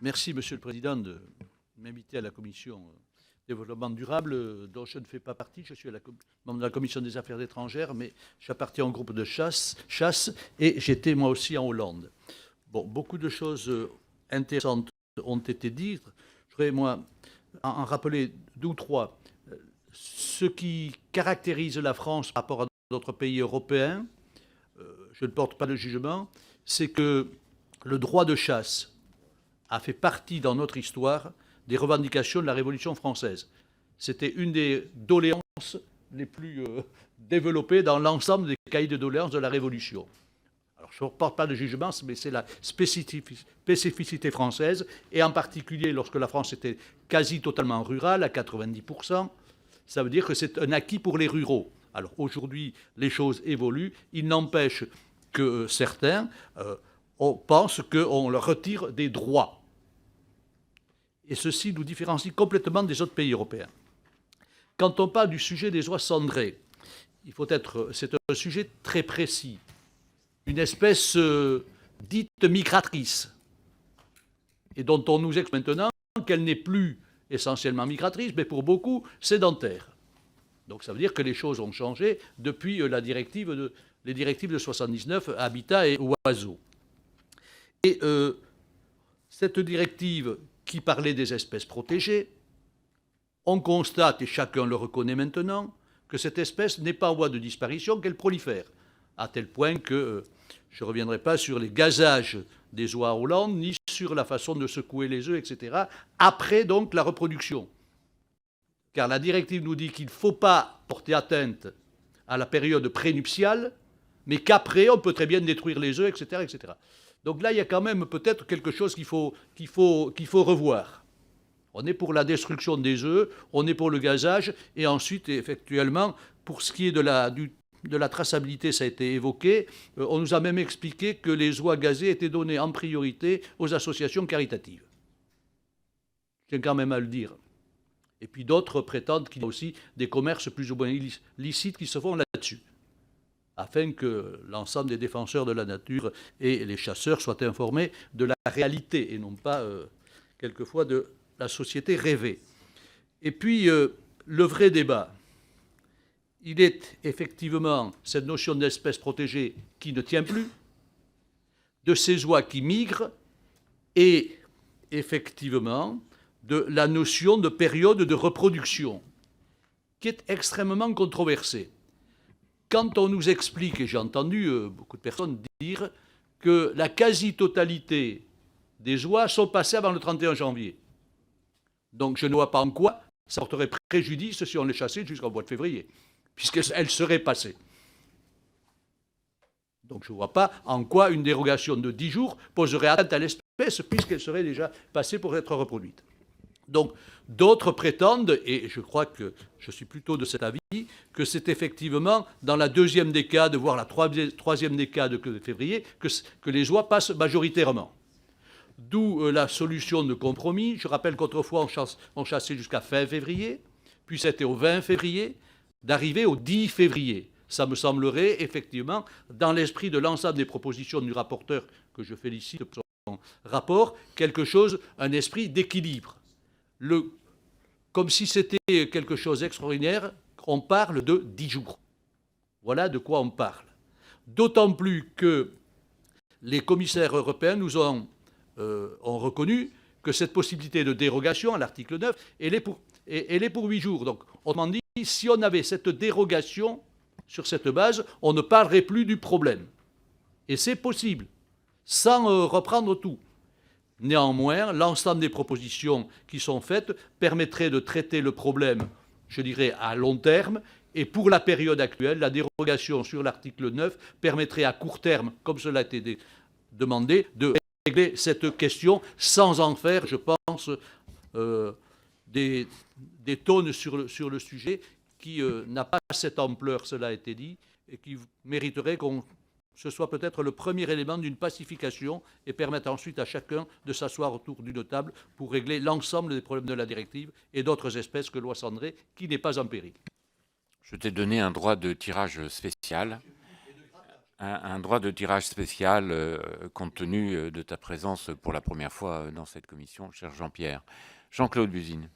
Merci, Monsieur le Président, de m'inviter à la Commission développement durable, dont je ne fais pas partie. Je suis membre de la Commission des affaires étrangères, mais j'appartiens au groupe de chasse et j'étais moi aussi en Hollande. Bon, beaucoup de choses intéressantes ont été dites. Je voudrais, moi, en rappeler deux ou trois. Ce qui caractérise la France par rapport à d'autres pays européens, je ne porte pas de jugement, c'est que le droit de chasse a fait partie dans notre histoire des revendications de la Révolution française. C'était une des doléances les plus développées dans l'ensemble des cahiers de doléances de la Révolution. Alors, je ne porte pas de jugement, mais c'est la spécificité française, et en particulier lorsque la France était quasi totalement rurale, à 90%, ça veut dire que c'est un acquis pour les ruraux. Alors aujourd'hui, les choses évoluent. Il n'empêche que certains pensent qu'on leur retire des droits. Et ceci nous différencie complètement des autres pays européens. Quand on parle du sujet des oies cendrées, c'est un sujet très précis. Une espèce dite migratrice, et dont on nous explique maintenant qu'elle n'est plus essentiellement migratrice, mais pour beaucoup sédentaire. Donc ça veut dire que les choses ont changé depuis les directives de 79, Habitat et Oiseaux. Et cette directive qui parlait des espèces protégées, on constate, et chacun le reconnaît maintenant, que cette espèce n'est pas en voie de disparition, qu'elle prolifère, à tel point que je ne reviendrai pas sur les gazages des oies en Hollande, ni sur la façon de secouer les œufs, etc., après donc la reproduction. Car la directive nous dit qu'il ne faut pas porter atteinte à la période prénuptiale, mais qu'après, on peut très bien détruire les œufs, etc., etc. Donc là, il y a quand même peut-être quelque chose qu'il faut revoir. On est pour la destruction des œufs, on est pour le gazage, et ensuite, effectuellement, pour ce qui est de la traçabilité, ça a été évoqué, on nous a même expliqué que les oies gazées étaient données en priorité aux associations caritatives. Je tiens quand même à le dire. Et puis d'autres prétendent qu'il y a aussi des commerces plus ou moins licites qui se font là-dessus, afin que l'ensemble des défenseurs de la nature et les chasseurs soient informés de la réalité et non pas, quelquefois, de la société rêvée. Et puis, le vrai débat, il est effectivement cette notion d'espèce protégée qui ne tient plus, de ces oies qui migrent, et effectivement de la notion de période de reproduction, qui est extrêmement controversée. Quand on nous explique, et j'ai entendu beaucoup de personnes dire que la quasi-totalité des oies sont passées avant le 31 janvier. Donc je ne vois pas en quoi ça porterait préjudice si on les chassait jusqu'au mois de février, puisqu'elles seraient passées. Donc je ne vois pas en quoi une dérogation de 10 jours poserait atteinte à l'espèce, puisqu'elle serait déjà passée pour être reproduite. Donc d'autres prétendent, et je crois que je suis plutôt de cet avis, que c'est effectivement dans la deuxième décade, voire la troisième décade de février, que les oies passent majoritairement. D'où la solution de compromis. Je rappelle qu'autrefois on chassait jusqu'à fin février, puis c'était au 20 février, d'arriver au 10 février. Ça me semblerait effectivement, dans l'esprit de l'ensemble des propositions du rapporteur, que je félicite pour son rapport, quelque chose, un esprit d'équilibre. Comme si c'était quelque chose d'extraordinaire, on parle de 10 jours. Voilà de quoi on parle. D'autant plus que les commissaires européens nous ont reconnu que cette possibilité de dérogation à l'article 9, elle est pour 8 jours. Donc, autrement dit, si on avait cette dérogation sur cette base, on ne parlerait plus du problème. Et c'est possible, sans reprendre tout. Néanmoins, l'ensemble des propositions qui sont faites permettraient de traiter le problème, je dirais, à long terme. Et pour la période actuelle, la dérogation sur l'article 9 permettrait à court terme, comme cela a été demandé, de régler cette question sans en faire, je pense, des tonnes sur le sujet, qui n'a pas cette ampleur, cela a été dit, et qui mériterait qu'on ce soit peut-être le premier élément d'une pacification et permettre ensuite à chacun de s'asseoir autour d'une table pour régler l'ensemble des problèmes de la directive et d'autres espèces que l'oie cendrée, qui n'est pas en péril. Je t'ai donné un droit de tirage spécial. un droit de tirage spécial compte tenu de ta présence pour la première fois dans cette commission, cher Jean-Pierre. Jean-Claude Buzine.